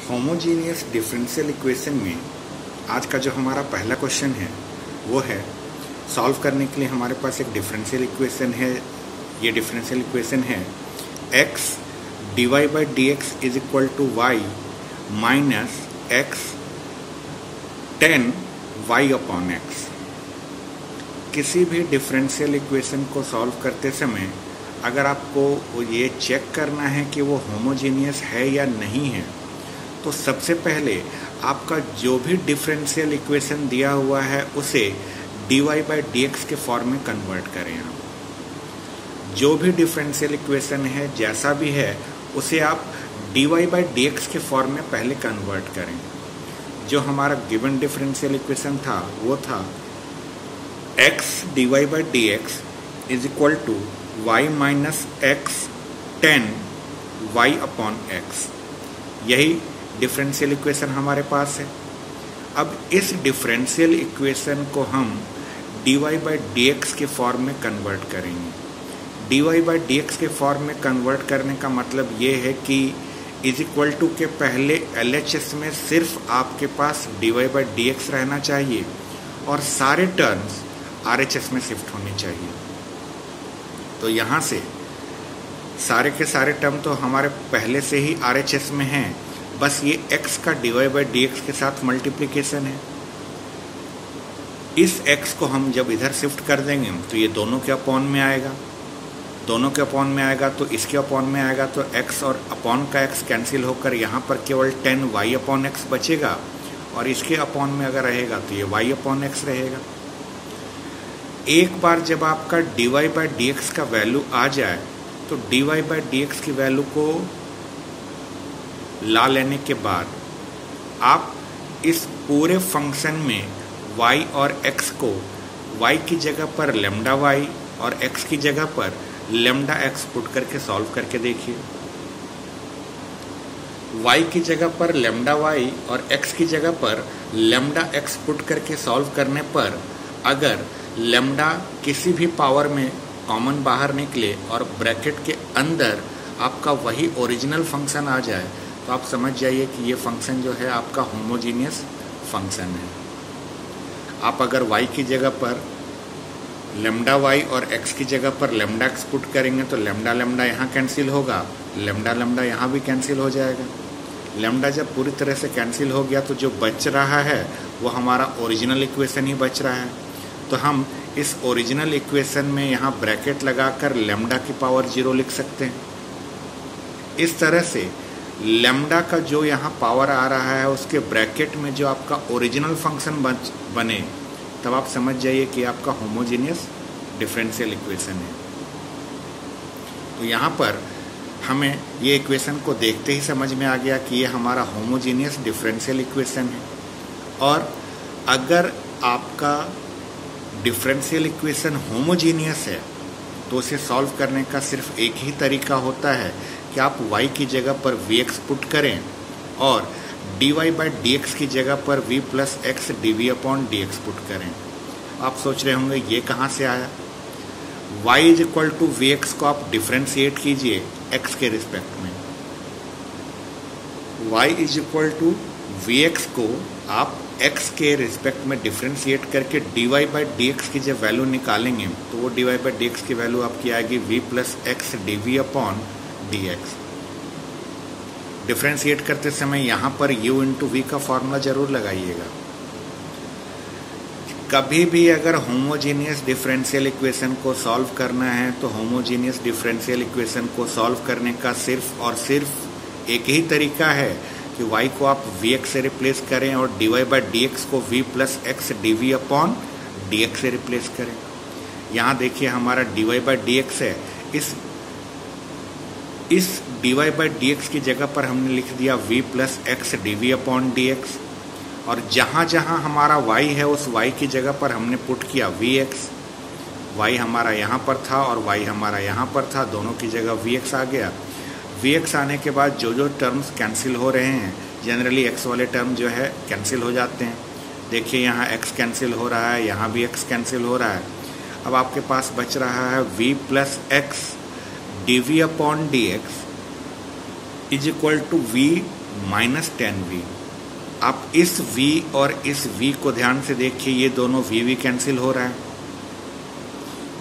Homogeneous differential equation में आज का जो हमारा पहला क्वेश्चन है वो है सॉल्व करने के लिए हमारे पास एक डिफरेंशियल इक्वेशन है। ये डिफरेंशियल इक्वेशन है x dy by D X is equal to Y minus X tan Y upon X. किसी भी डिफरेंशियल इक्वेशन को सॉल्व करते समय अगर आपको ये चेक करना है कि वो होमोजीनियस है या नहीं है, तो सबसे पहले आपका जो भी डिफरेंशियल इक्वेशन दिया हुआ है उसे dy बाई डी एक्स के फॉर्म में कन्वर्ट करें। आप जो भी डिफरेंशियल इक्वेशन है जैसा भी है उसे आप dy बाई डी एक्स के फॉर्म में पहले कन्वर्ट करें। जो हमारा गिवन डिफरेंशियल इक्वेशन था वो था x dy by D X is equal to Y minus X tan Y upon X. यही डिफरेंशियल इक्वेशन हमारे पास है। अब इस डिफरेंशियल इक्वेशन को हम dy बाई डी एक्स के फॉर्म में कन्वर्ट करेंगे। dy बाई डी एक्स के फॉर्म में कन्वर्ट करने का मतलब ये है कि इज इक्वल टू के पहले LHS में सिर्फ आपके पास dy बाई डी एक्स रहना चाहिए और सारे टर्म्स RHS में शिफ्ट होने चाहिए। तो यहाँ से सारे के सारे टर्म तो हमारे पहले से ही RHS में हैं, बस ये x का dy बाई डी एक्स के साथ मल्टीप्लिकेशन है। इस x को हम जब इधर शिफ्ट कर देंगे तो ये दोनों के अपॉन में आएगा, दोनों के अपॉन में आएगा तो इसके अपॉन में आएगा, तो x और अपॉन का x कैंसिल होकर यहाँ पर केवल 10 y अपॉन x बचेगा और इसके अपॉन में अगर रहेगा तो ये y अपॉन x रहेगा। एक बार जब आपका dy बाई डी एक्स का वैल्यू आ जाए तो dy बाई डी एक्स की वैल्यू को ला लेने के बाद आप इस पूरे फंक्शन में y और x को y की जगह पर लेमडा y और x की जगह पर लेमडा x पुट करके सॉल्व करके देखिए। y की जगह पर लेमडा y और x की जगह पर लेमडा x पुट करके सॉल्व करने पर अगर लेमडा किसी भी पावर में कॉमन बाहर निकले और ब्रैकेट के अंदर आपका वही ओरिजिनल फंक्शन आ जाए तो आप समझ जाइए कि ये फंक्शन जो है आपका होमोजीनियस फंक्शन है। आप अगर y की जगह पर लेमडा y और x की जगह पर लेमडा x पुट करेंगे तो लेमडा लेमडा यहाँ कैंसिल होगा, लेमडा लेमडा यहाँ भी कैंसिल हो जाएगा। लेमडा जब पूरी तरह से कैंसिल हो गया तो जो बच रहा है वो हमारा ओरिजिनल इक्वेशन ही बच रहा है। तो हम इस ओरिजिनल इक्वेशन में यहाँ ब्रैकेट लगाकर लेमडा की पावर 0 लिख सकते हैं। इस तरह से लेमडा का जो यहाँ पावर आ रहा है उसके ब्रैकेट में जो आपका ओरिजिनल फंक्शन बने तब आप समझ जाइए कि आपका होमोजीनियस डिफरेंशियल इक्वेशन है। तो यहाँ पर हमें ये इक्वेशन को देखते ही समझ में आ गया कि ये हमारा होमोजीनियस डिफरेंशियल इक्वेशन है। और अगर आपका डिफरेंशियल इक्वेशन होमोजीनियस है तो उसे सॉल्व करने का सिर्फ एक ही तरीका होता है कि आप y की जगह पर vx पुट करें और dy बाई डी एक्स की जगह पर v plus X dv upon D x put करें। आप सोच रहे होंगे ये कहाँ से आया। y is equal to V X को आप डिफ्रेंशिएट कीजिए x के रिस्पेक्ट में। y is equal to V X को आप x के रिस्पेक्ट में डिफ्रेंशिएट करके dy बाई डी एक्स की जब वैल्यू निकालेंगे तो वो dy बाई डी एक्स की वैल्यू आपकी आएगी v plus X dv upon D x. Differentiate करते समय यहाँ पर u इंटू वी का फॉर्मूला जरूर लगाइएगा। कभी भी अगर होमोजीनियस डिफरेंशियल इक्वेशन को सॉल्व करना है तो होमोजीनियस डिफरेंशियल इक्वेशन को सॉल्व करने का सिर्फ और सिर्फ एक ही तरीका है कि y को आप vx से रिप्लेस करें और dy बाई डी एक्स को v plus X dv upon dx से रिप्लेस करें। यहाँ देखिए हमारा dy बाई डी एक्स है, इस dy बाई डी एक्स की जगह पर हमने लिख दिया v plus X dv upon dx और जहाँ जहाँ हमारा y है उस y की जगह पर हमने पुट किया vx। y हमारा यहाँ पर था और y हमारा यहाँ पर था, दोनों की जगह vx आ गया। vx आने के बाद जो जो टर्म्स कैंसिल हो रहे हैं जनरली x वाले टर्म जो है कैंसिल हो जाते हैं। देखिए यहाँ x कैंसिल हो रहा है, यहाँ भी x कैंसिल हो रहा है। अब आपके पास बच रहा है v plus X dv upon dx is equal to v minus 10v। आप इस v और इस v को ध्यान से देखिए, ये दोनों v कैंसिल हो रहा है।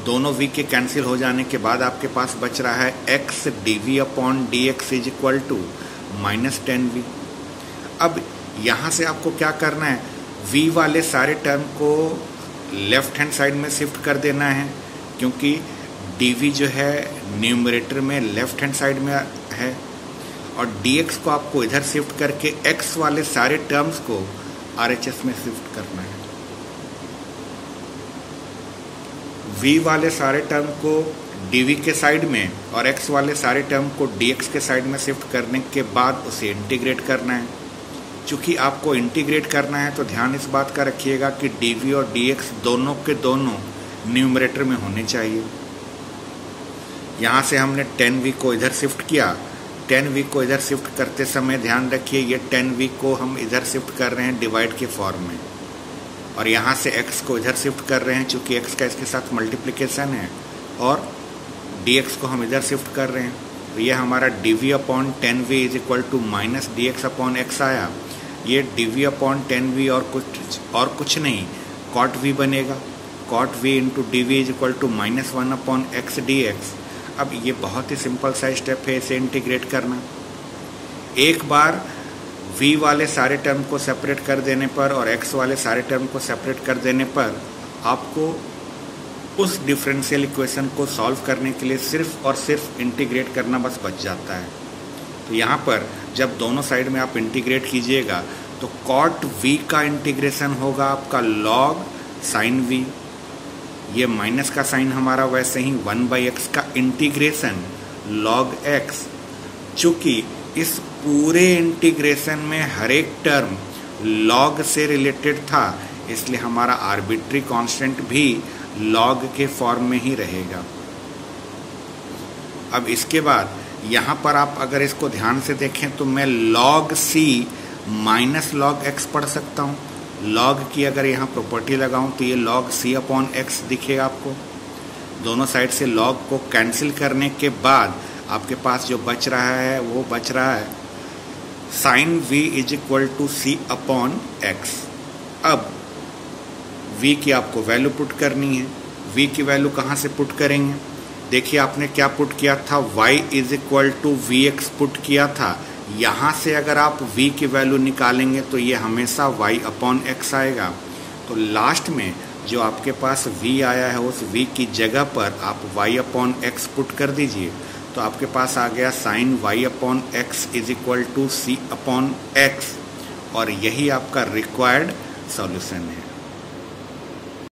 दोनों v के कैंसिल हो जाने के बाद आपके पास बच रहा है x dv upon dx is equal to minus 10v। अब यहाँ से आपको क्या करना है, v वाले सारे टर्म को लेफ्ट हैंड साइड में शिफ्ट कर देना है, क्योंकि dv जो है न्यूमरेटर में लेफ्ट हैंड साइड में है, और dx को आपको इधर शिफ्ट करके x वाले सारे टर्म्स को RHS में शिफ्ट करना है। v वाले सारे टर्म को dv के साइड में और x वाले सारे टर्म को dx के साइड में शिफ्ट करने के बाद उसे इंटीग्रेट करना है। चूँकि आपको इंटीग्रेट करना है तो ध्यान इस बात का रखिएगा कि dv और dx दोनों के दोनों न्यूमरेटर में होने चाहिए। यहाँ से हमने 10v को इधर शिफ्ट किया। 10v को इधर शिफ्ट करते समय ध्यान रखिए, ये 10v को हम इधर शिफ्ट कर रहे हैं डिवाइड के फॉर्म में, और यहाँ से x को इधर शिफ्ट कर रहे हैं चूँकि x का इसके साथ मल्टीप्लिकेशन है, और dx को हम इधर शिफ्ट कर रहे हैं। तो ये हमारा dv upon 10v is equal to minus dx upon x आया। ये dv अपॉन 10v और कुछ नहीं, cot v बनेगा। cot v into dv is equal to minus 1 upon x dx। अब ये बहुत ही सिंपल सा स्टेप है इसे इंटीग्रेट करना। एक बार v वाले सारे टर्म को सेपरेट कर देने पर और x वाले सारे टर्म को सेपरेट कर देने पर आपको उस डिफरेंशियल इक्वेशन को सॉल्व करने के लिए सिर्फ और सिर्फ इंटीग्रेट करना बस बच जाता है। तो यहाँ पर जब दोनों साइड में आप इंटीग्रेट कीजिएगा तो cot v का इंटीग्रेशन होगा आपका log sin v। ये माइनस का साइन हमारा वैसे ही 1/x का इंटीग्रेशन log x। चूँकि इस पूरे इंटीग्रेशन में हर एक टर्म log से रिलेटेड था, इसलिए हमारा आर्बिट्री कांस्टेंट भी log के फॉर्म में ही रहेगा। अब इसके बाद यहाँ पर आप अगर इसको ध्यान से देखें तो मैं log c minus log x पढ़ सकता हूँ। log की अगर यहाँ प्रॉपर्टी लगाऊं तो ये log c अपॉन x दिखेगा आपको। दोनों साइड से log को कैंसिल करने के बाद आपके पास जो बच रहा है वो बच रहा है sin v is equal to c upon x। अब v की आपको वैल्यू पुट करनी है। v की वैल्यू कहाँ से पुट करेंगे, देखिए आपने क्या पुट किया था, y is equal to vx put किया था। यहाँ से अगर आप v की वैल्यू निकालेंगे तो ये हमेशा y अपॉन x आएगा। तो लास्ट में जो आपके पास v आया है उस v की जगह पर आप y अपॉन x पुट कर दीजिए, तो आपके पास आ गया sine y upon x is equal to c upon x, और यही आपका रिक्वायर्ड सॉल्यूशन है।